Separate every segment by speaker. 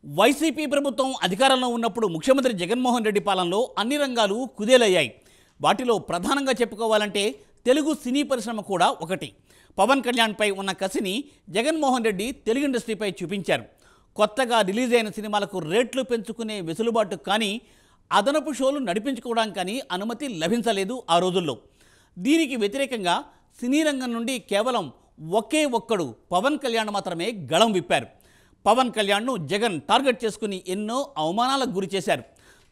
Speaker 1: YCP ప్రభుత్వం అధికారంలో ఉన్నప్పుడు ముఖ్యమంత్రి జగన్మోహన్ రెడ్డి పాలనలో అన్ని రంగాలు కుదేలయ్యాయి. వాటిలో ప్రధానంగా చెప్పుకోవాలంటే తెలుగు సినీ పరిశ్రమ కూడా ఒకటి. పవన్ కళ్యాణ్పై ఉన్న కసిని జగన్మోహన్ రెడ్డి తెలుగు ఇండస్ట్రీపై చూపించారు. కొత్తగా రిలీజ్ అయిన సినిమాలకు రేట్లు పెంచుకునే వెసులుబాటు కానీ, అదనపు షోలు నడిపించుకోవడానికి కానీ అనుమతి లభించలేదు ఆ రోజుల్లో. దీనికి వ్యతిరేకంగా సినీ రంగం నుండి కేవలం ఒకే ఒక్కడు పవన్ కళ్యాణ్ మాత్రమే గళం విప్పారు. పవన్ కళ్యాణ్ను జగన్ టార్గెట్ చేసుకుని ఎన్నో అవమానాలకు గురి చేశారు.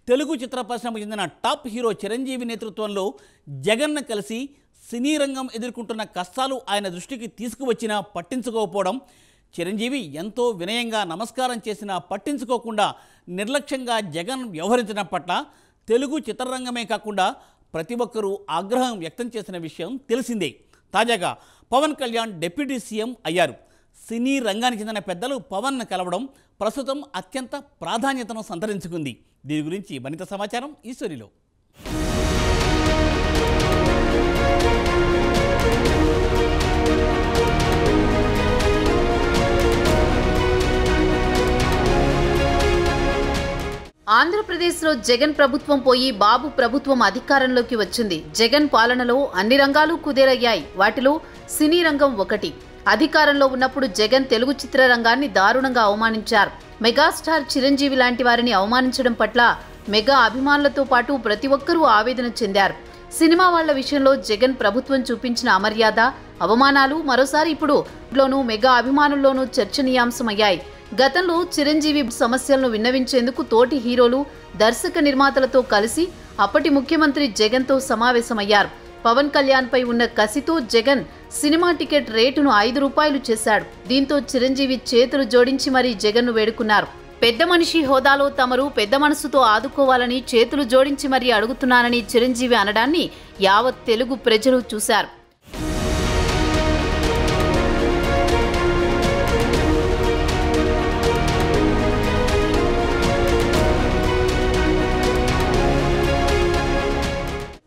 Speaker 1: తెలుగు చిత్ర పరిశ్రమకు చెందిన టాప్ హీరో చిరంజీవి నేతృత్వంలో జగన్ను కలిసి సినీ రంగం ఎదుర్కొంటున్న కష్టాలు ఆయన దృష్టికి తీసుకువచ్చినా పట్టించుకోకపోవడం, చిరంజీవి ఎంతో వినయంగా నమస్కారం చేసినా పట్టించుకోకుండా నిర్లక్ష్యంగా జగన్ వ్యవహరించడం పట్ల తెలుగు చిత్రరంగమే కాకుండా ప్రతి ఒక్కరూ ఆగ్రహం వ్యక్తం చేసిన విషయం తెలిసిందే. తాజాగా పవన్ కళ్యాణ్ డిప్యూటీ సీఎం అయ్యారు. సినీ రంగానికి చెందిన పెద్దలు పవన్ను కలవడం ప్రస్తుతం అత్యంత ప్రాధాన్యతను సంతరించుకుంది. దీని గురించి మరింత సమాచారం ఈ స్టోరీలో.
Speaker 2: ఆంధ్రప్రదేశ్లో జగన్ ప్రభుత్వం పోయి బాబు ప్రభుత్వం అధికారంలోకి వచ్చింది. జగన్ పాలనలో అన్ని రంగాలు కుదేలయ్యాయి. వాటిలో సినీ రంగం ఒకటి. అధికారంలో ఉన్నప్పుడు జగన్ తెలుగు చిత్రరంగాన్ని దారుణంగా అవమానించారు. మెగాస్టార్ చిరంజీవి లాంటి వారిని అవమానించడం పట్ల మెగా అభిమానులతో పాటు ప్రతి ఒక్కరూ ఆవేదన చెందారు. సినిమా వాళ్ల విషయంలో జగన్ ప్రభుత్వం చూపించిన అమర్యాద, అవమానాలు మరోసారి ఇప్పుడు మెగా అభిమానుల్లోనూ చర్చనీయాంశమయ్యాయి. గతంలో చిరంజీవి సమస్యలను విన్నవించేందుకు తోటి హీరోలు, దర్శక నిర్మాతలతో కలిసి అప్పటి ముఖ్యమంత్రి జగన్తో సమావేశమయ్యారు. పవన్ కళ్యాణ్పై ఉన్న కసితో జగన్ సినిమా టికెట్ రేటును 5 రూపాయలు చేశాడు. దీంతో చిరంజీవి చేతులు జోడించి మరీ జగన్ను వేడుకున్నారు. పెద్ద మనిషి హోదాలో తమరు పెద్ద మనసుతో ఆదుకోవాలని చేతులు జోడించి మరీ అడుగుతున్నానని చిరంజీవి అనడాన్ని యావత్ తెలుగు ప్రజలు చూశారు.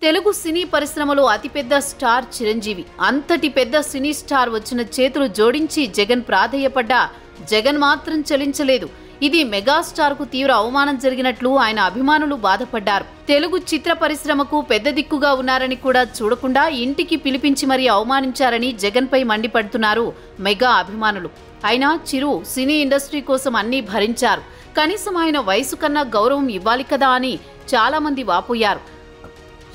Speaker 2: తెలుగు సినీ పరిశ్రమలో అతిపెద్ద స్టార్ చిరంజీవి. అంతటి పెద్ద సినీ స్టార్ వచ్చిన చేతులు జోడించి జగన్ ప్రాధేయపడ్డా జగన్ మాత్రం చలించలేదు. ఇది మెగాస్టార్కు తీవ్ర అవమానం జరిగినట్లు ఆయన అభిమానులు బాధపడ్డారు. తెలుగు చిత్ర పరిశ్రమకు పెద్ద దిక్కుగా ఉన్నారని కూడా చూడకుండా ఇంటికి పిలిపించి మరీ అవమానించారని జగన్పై మండిపడుతున్నారు మెగా అభిమానులు. అయినా చిరు సినీ ఇండస్ట్రీ కోసం అన్నీ భరించారు. కనీసం ఆయన వయసు కన్నా గౌరవం ఇవ్వాలి కదా అని చాలా మంది వాపోయారు.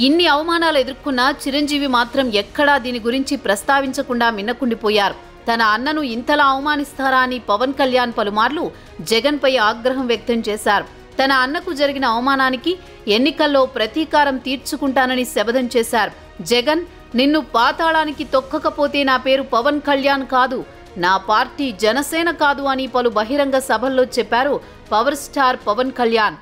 Speaker 2: ఇన్ని అవమానాలు ఎదుర్కొన్న చిరంజీవి మాత్రం ఎక్కడా దీని గురించి ప్రస్తావించకుండా మిన్నకుండిపోయారు. తన అన్నను ఇంతలా అవమానిస్తారా అని పవన్ కళ్యాణ్ పలుమార్లు జగన్పై ఆగ్రహం వ్యక్తం చేశారు. తన అన్నకు జరిగిన అవమానానికి ఎన్నికల్లో ప్రతీకారం తీర్చుకుంటానని శపథం చేశారు. జగన్, నిన్ను పాతాళానికి తొక్కకపోతే నా పేరు పవన్ కళ్యాణ్ కాదు, నా పార్టీ జనసేన కాదు అని పలు బహిరంగ సభల్లో చెప్పారు పవర్ స్టార్ పవన్ కళ్యాణ్.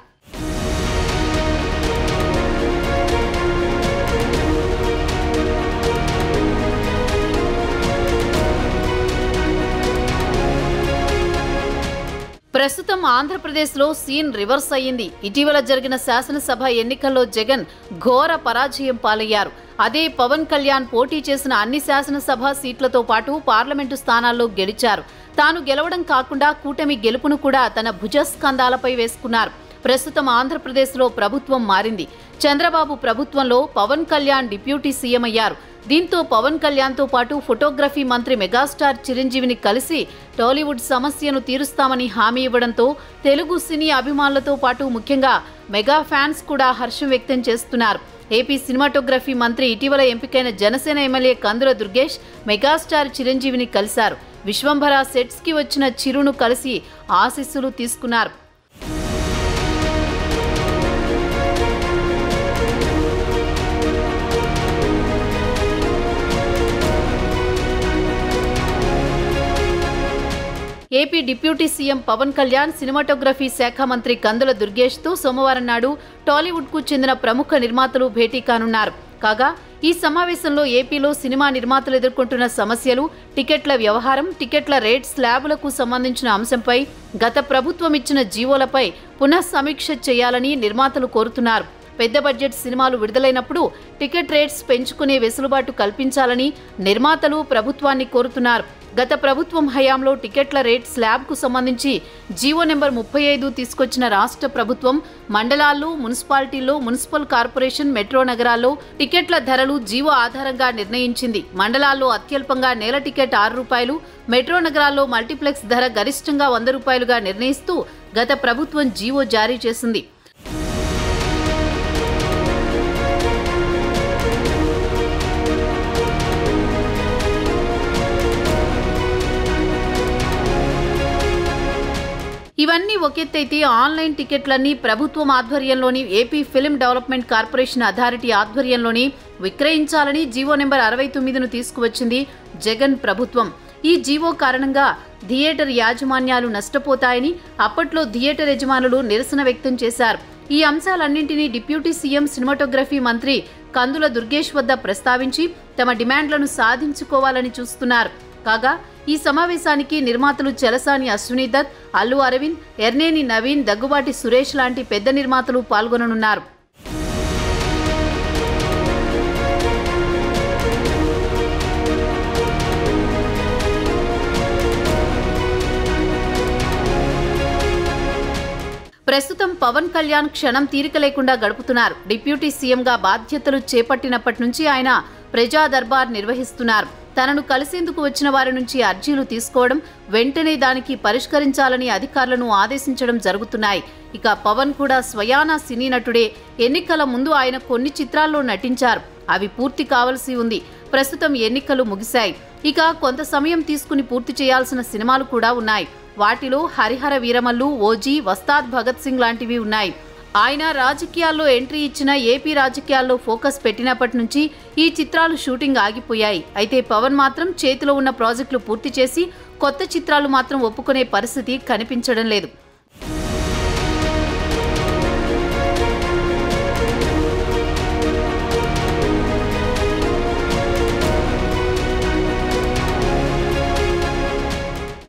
Speaker 2: ప్రస్తుతం ఆంధ్రప్రదేశ్లో సీన్ రివర్స్ అయ్యింది. ఇటీవల జరిగిన శాసనసభ ఎన్నికల్లో జగన్ ఘోర పరాజయం పాలయ్యారు. అదే పవన్ కళ్యాణ్ పోటీ చేసిన అన్ని శాసనసభ సీట్లతో పాటు పార్లమెంటు స్థానాల్లో గెలిచారు. తాను గెలవడం కాకుండా కూటమి గెలుపును కూడా తన భుజస్కంధాలపై వేసుకున్నారు. ప్రస్తుతం ఆంధ్రప్రదేశ్లో ప్రభుత్వం మారింది. చంద్రబాబు ప్రభుత్వంలో పవన్ కళ్యాణ్ డిప్యూటీ సీఎం అయ్యారు. దీంతో పవన్ కళ్యాణ్తో పాటు ఫోటోగ్రఫీ మంత్రి మెగాస్టార్ చిరంజీవిని కలిసి టాలీవుడ్ సమస్యను తీరుస్తామని హామీ ఇవ్వడంతో తెలుగు సినీ అభిమానులతో పాటు ముఖ్యంగా మెగా ఫ్యాన్స్ కూడా హర్షం వ్యక్తం చేస్తున్నారు. ఏపీ సినిమాటోగ్రఫీ మంత్రి ఇటీవల ఎంపికైన జనసేన ఎమ్మెల్యే కందుల దుర్గేష్ మెగాస్టార్ చిరంజీవిని కలిశారు. విశ్వంభర సెట్స్కి వచ్చిన చిరును కలిసి ఆశీస్సులు తీసుకున్నారు. AP deputy CM Pawan Kalyan cinematography శాఖ మంత్రి కందుల దుర్గేష్తో సోమవారం నాడు టాలీవుడ్కు చెందిన ప్రముఖ నిర్మాతలు భేటీ కానున్నారు. కాగా ఈ సమావేశంలో ఏపీలో సినిమా నిర్మాతలు ఎదుర్కొంటున్న సమస్యలు, టికెట్ల వ్యవహారం, టికెట్ల రేట్ స్లాబులకు సంబంధించిన అంశంపై గత ప్రభుత్వం ఇచ్చిన జీవోలపై పునఃసమీక్ష చేయాలని నిర్మాతలు కోరుతున్నారు. పెద్ద బడ్జెట్ సినిమాలు విడుదలైనప్పుడు టికెట్ రేట్స్ పెంచుకునే వెసులుబాటు కల్పించాలని నిర్మాతలు ప్రభుత్వాన్ని కోరుతున్నారు. గత ప్రభుత్వం హయాంలో టికెట్ల రేట్ స్లాబ్కు సంబంధించి జీవో నెంబర్ 35 తీసుకొచ్చిన రాష్ట్ర ప్రభుత్వం మండలాల్లో, మున్సిపాలిటీల్లో, మున్సిపల్ కార్పొరేషన్, మెట్రో నగరాల్లో టికెట్ల ధరలు జీవో ఆధారంగా నిర్ణయించింది. మండలాల్లో అత్యల్పంగా నేల టికెట్ 6 రూపాయలు, మెట్రో నగరాల్లో మల్టీప్లెక్స్ ధర గరిష్టంగా 100 రూపాయలుగా నిర్ణయిస్తూ గత ప్రభుత్వం జీవో జారీ చేసింది. ఇవన్నీ ఒకెత్తైతే ఆన్లైన్ టికెట్లన్నీ ప్రభుత్వం ఆధ్వర్యంలోని AP film development corporation authority ఆధ్వర్యంలోని విక్రయించాలని జీవో నెంబర్ 69ను తీసుకువచ్చింది జగన్ ప్రభుత్వం. ఈ జీవో కారణంగా థియేటర్ యాజమాన్యాలు నష్టపోతాయని అప్పట్లో థియేటర్ యజమానులు నిరసన వ్యక్తం చేశారు. ఈ అంశాలన్నింటినీ డిప్యూటీ సీఎం సినిమాటోగ్రఫీ మంత్రి కందుల దుర్గేష్ వద్ద ప్రస్తావించి తమ డిమాండ్లను సాధించుకోవాలని చూస్తున్నారు. కాగా ఈ సమావేశానికి నిర్మాతలు చలసాని అశ్విని దత్, అల్లు అరవింద్, ఎర్నేని నవీన్, దగ్గుబాటి సురేష్ లాంటి పెద్ద నిర్మాతలు పాల్గొననున్నారు. ప్రస్తుతం పవన్ కళ్యాణ్ క్షణం తీరిక లేకుండా గడుపుతున్నారు. డిప్యూటీ సీఎంగా బాధ్యతలు చేపట్టినప్పటి నుంచి ఆయన ప్రజా దర్బార్ నిర్వహిస్తున్నారు. తనను కలిసేందుకు వచ్చిన వారి నుంచి అర్జీలు తీసుకోవడం, వెంటనే దానికి పరిష్కరించాలని అధికారులను ఆదేశించడం జరుగుతున్నాయి. ఇక పవన్ కూడా స్వయానా సినీ నటుడే. ఎన్నికల ముందు ఆయన కొన్ని చిత్రాల్లో నటించారు. అవి పూర్తి కావాల్సి ఉంది. ప్రస్తుతం ఎన్నికలు ముగిశాయి. ఇక కొంత సమయం తీసుకుని పూర్తి చేయాల్సిన సినిమాలు కూడా ఉన్నాయి. వాటిలో హరిహర వీరమల్లు, ఓజీ, వస్తాద్ భగత్ సింగ్ లాంటివి ఉన్నాయి. ఆయన రాజకీయాల్లో ఎంట్రీ ఇచ్చిన ఏపీ రాజకీయాల్లో ఫోకస్ పెట్టినప్పటి నుంచి ఈ చిత్రాలు షూటింగ్ ఆగిపోయాయి. అయితే పవన్ మాత్రం చేతిలో ఉన్న ప్రాజెక్టులు పూర్తి చేసి కొత్త చిత్రాలు మాత్రం ఒప్పుకునే పరిస్థితి కనిపించడం లేదు.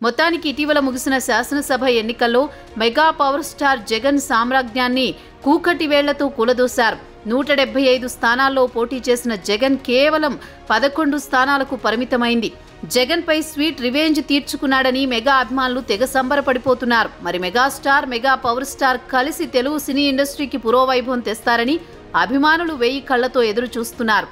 Speaker 2: మొత్తానికి ఇటీవల ముగిసిన శాసనసభ ఎన్నికల్లో మెగా పవర్ స్టార్ జగన్ సామ్రాజ్యాన్ని కూకటి వేళ్లతో కూలదోశారు. 175 స్థానాల్లో పోటీ చేసిన జగన్ కేవలం 11 స్థానాలకు పరిమితమైంది. జగన్ పై స్వీట్ రివెంజ్ తీర్చుకున్నాడని మెగా అభిమానులు తెగ సంబరపడిపోతున్నారు. మరి మెగాస్టార్, మెగా పవర్ స్టార్ కలిసి తెలుగు సినీ ఇండస్ట్రీకి పురోవైభవం తెస్తారని అభిమానులు 1000 కళ్లతో ఎదురు చూస్తున్నారు.